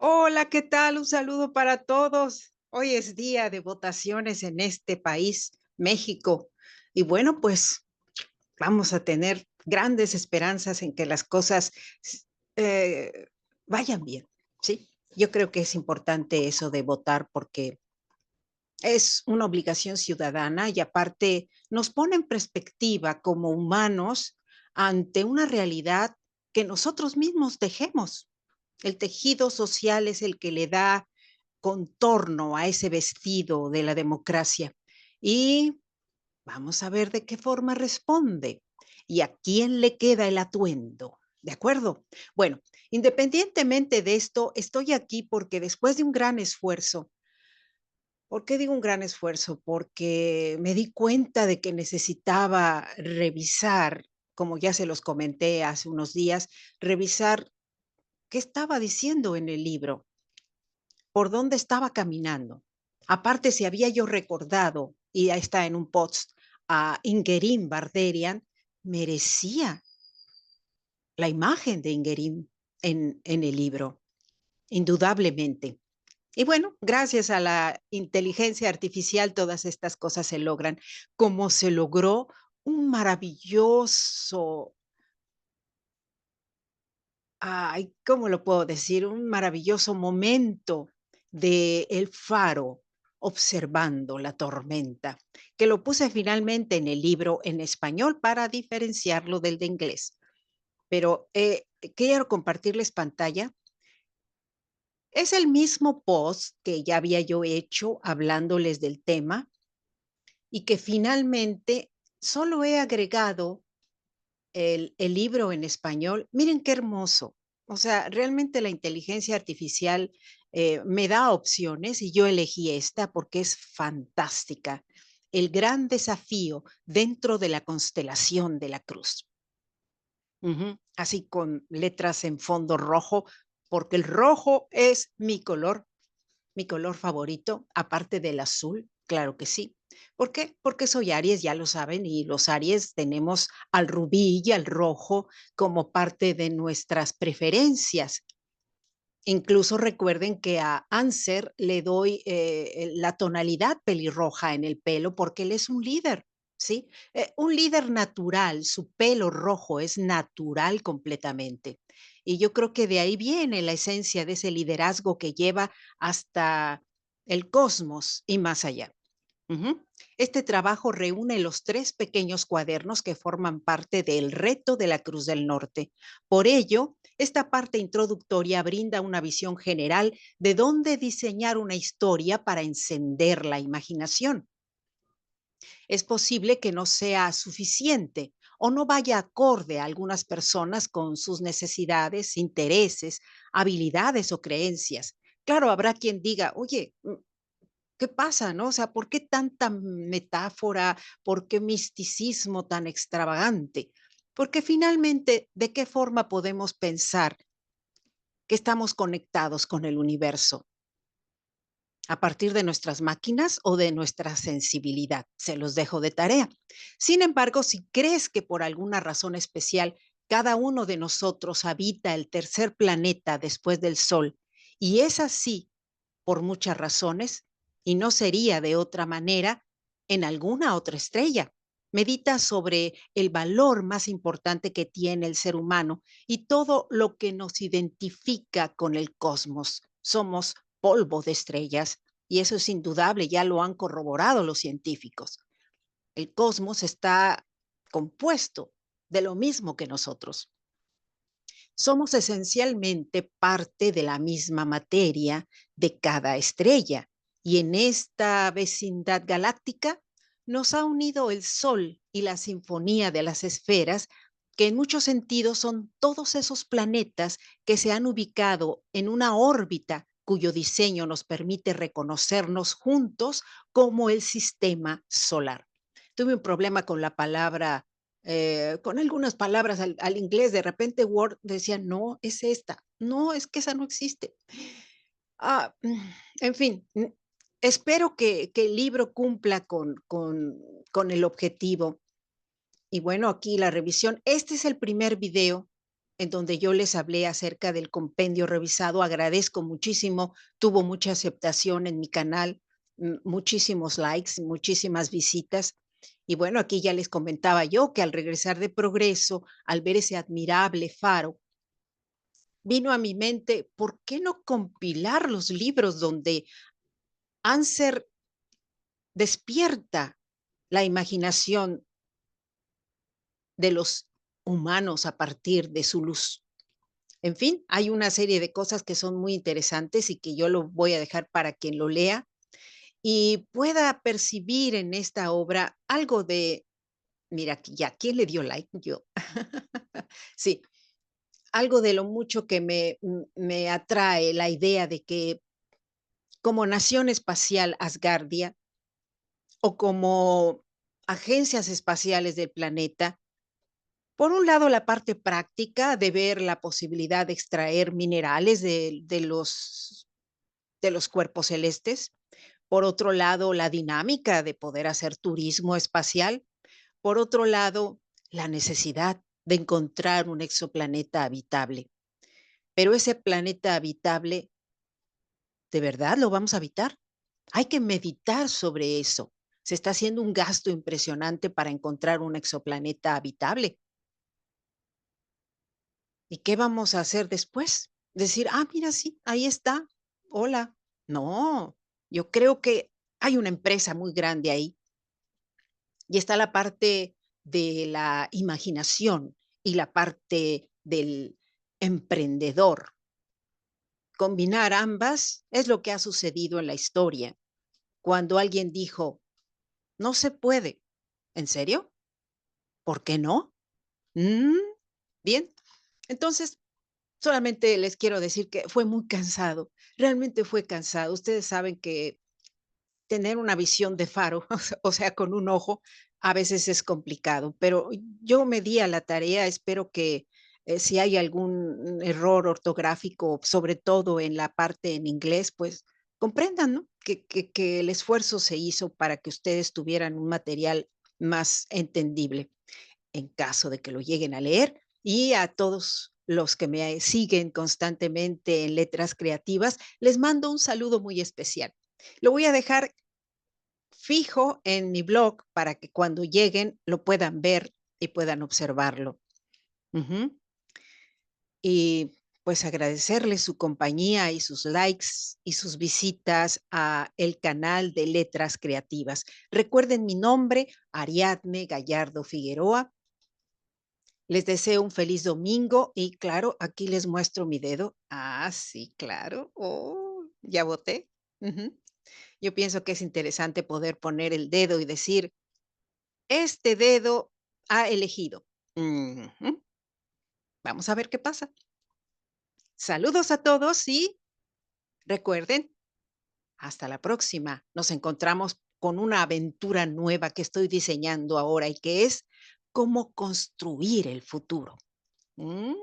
Hola, ¿qué tal? Un saludo para todos. Hoy es día de votaciones en este país, México. Y bueno, pues vamos a tener grandes esperanzas en que las cosas s- eh, vayan bien, ¿sí? Yo creo que es importante eso de votar porque es una obligación ciudadana y aparte nos pone en perspectiva como humanos ante una realidad que nosotros mismos tejemos. El tejido social es el que le da contorno a ese vestido de la democracia. Y vamos a ver de qué forma responde y a quién le queda el atuendo. ¿De acuerdo? Bueno, independientemente de esto, estoy aquí porque después de un gran esfuerzo, ¿por qué digo un gran esfuerzo? Porque me di cuenta de que necesitaba revisar, como ya se los comenté hace unos días, revisar qué estaba diciendo en el libro, por dónde estaba caminando. Aparte, si había yo recordado, y ahí está en un post, a Ingerim Barderian, merecía la imagen de Ingerim en el libro, indudablemente. Y bueno, gracias a la inteligencia artificial todas estas cosas se logran, como se logró un maravilloso, ay, ¿cómo lo puedo decir? Un maravilloso momento de el faro observando la tormenta, que lo puse finalmente en el libro en español para diferenciarlo del de inglés. Pero quiero compartirles pantalla. Es el mismo post que ya había yo hecho hablándoles del tema y que finalmente solo he agregado el libro en español. Miren qué hermoso. O sea, realmente la inteligencia artificial me da opciones y yo elegí esta porque es fantástica. El gran desafío dentro de la constelación de la cruz. Así con letras en fondo rojo, porque el rojo es mi color favorito, aparte del azul, claro que sí. ¿Por qué? Porque soy Aries, ya lo saben, y los Aries tenemos al rubí y al rojo como parte de nuestras preferencias. Incluso recuerden que a Anser le doy la tonalidad pelirroja en el pelo porque él es un líder, ¿sí? Un líder natural, su pelo rojo es natural completamente. Y yo creo que de ahí viene la esencia de ese liderazgo que lleva hasta el cosmos y más allá. Ujú. Este trabajo reúne los tres pequeños cuadernos que forman parte del reto de la Cruz del Norte. Por ello, esta parte introductoria brinda una visión general de dónde diseñar una historia para encender la imaginación. Es posible que no sea suficiente o no vaya acorde a algunas personas con sus necesidades, intereses, habilidades o creencias. Claro, habrá quien diga, oye, ¿qué pasa, no? O sea, ¿por qué tanta metáfora? ¿Por qué misticismo tan extravagante? Porque finalmente, ¿de qué forma podemos pensar que estamos conectados con el universo? ¿A partir de nuestras máquinas o de nuestra sensibilidad? Se los dejo de tarea. Sin embargo, si crees que por alguna razón especial cada uno de nosotros habita el tercer planeta después del Sol, y es así por muchas razones, y no sería de otra manera en alguna otra estrella. Medita sobre el valor más importante que tiene el ser humano y todo lo que nos identifica con el cosmos. Somos polvo de estrellas y eso es indudable, ya lo han corroborado los científicos. El cosmos está compuesto de lo mismo que nosotros. Somos esencialmente parte de la misma materia de cada estrella y en esta vecindad galáctica nos ha unido el Sol y la sinfonía de las esferas, que en muchos sentidos son todos esos planetas que se han ubicado en una órbita cuyo diseño nos permite reconocernos juntos como el sistema solar. Tuve un problema con la palabra con algunas palabras al inglés, de repente Word decía, no, es esta, no, es que esa no existe. Ah, en fin, espero que el libro cumpla con el objetivo. Y bueno, aquí la revisión. Este es el primer video en donde yo les hablé acerca del compendio revisado. Agradezco muchísimo, tuvo mucha aceptación en mi canal, muchísimos likes, muchísimas visitas. Y bueno, aquí ya les comentaba yo que al regresar de Progreso, al ver ese admirable faro, vino a mi mente, ¿por qué no compilar los libros donde Anser despierta la imaginación de los humanos a partir de su luz? En fin, hay una serie de cosas que son muy interesantes y que yo lo voy a dejar para quien lo lea y pueda percibir en esta obra algo de, mira, aquí ya, ¿quién le dio like? Yo. Sí, algo de lo mucho que me atrae la idea de que como nación espacial Asgardia o como agencias espaciales del planeta, por un lado, la parte práctica de ver la posibilidad de extraer minerales de los cuerpos celestes. Por otro lado, la dinámica de poder hacer turismo espacial. Por otro lado, la necesidad de encontrar un exoplaneta habitable. Pero ese planeta habitable, ¿de verdad lo vamos a habitar? Hay que meditar sobre eso. Se está haciendo un gasto impresionante para encontrar un exoplaneta habitable. ¿Y qué vamos a hacer después? Decir, ah, mira, sí, ahí está. Hola. No, yo creo que hay una empresa muy grande ahí y está la parte de la imaginación y la parte del emprendedor. Combinar ambas es lo que ha sucedido en la historia. Cuando alguien dijo, no se puede. ¿En serio? ¿Por qué no? Mm, bien. Entonces, solamente les quiero decir que fue muy cansado, realmente fue cansado. Ustedes saben que tener una visión de faro, o sea, con un ojo, a veces es complicado, pero yo me di a la tarea, espero que si hay algún error ortográfico, sobre todo en la parte en inglés, pues comprendan, ¿no? Que el esfuerzo se hizo para que ustedes tuvieran un material más entendible en caso de que lo lleguen a leer, y a todos los que me siguen constantemente en Letras Creativas, les mando un saludo muy especial. Lo voy a dejar fijo en mi blog para que cuando lleguen lo puedan ver y puedan observarlo. Ujú. Y pues agradecerles su compañía y sus likes y sus visitas a el canal de Letras Creativas. Recuerden mi nombre, Ariadne Gallardo Figueroa. Les deseo un feliz domingo y claro, aquí les muestro mi dedo. Ah, sí, claro. Oh, ya voté. Ujú. Yo pienso que es interesante poder poner el dedo y decir, este dedo ha elegido. Ujú. Vamos a ver qué pasa. Saludos a todos y recuerden, hasta la próxima. Nos encontramos con una aventura nueva que estoy diseñando ahora y que es cómo construir el futuro. Mm.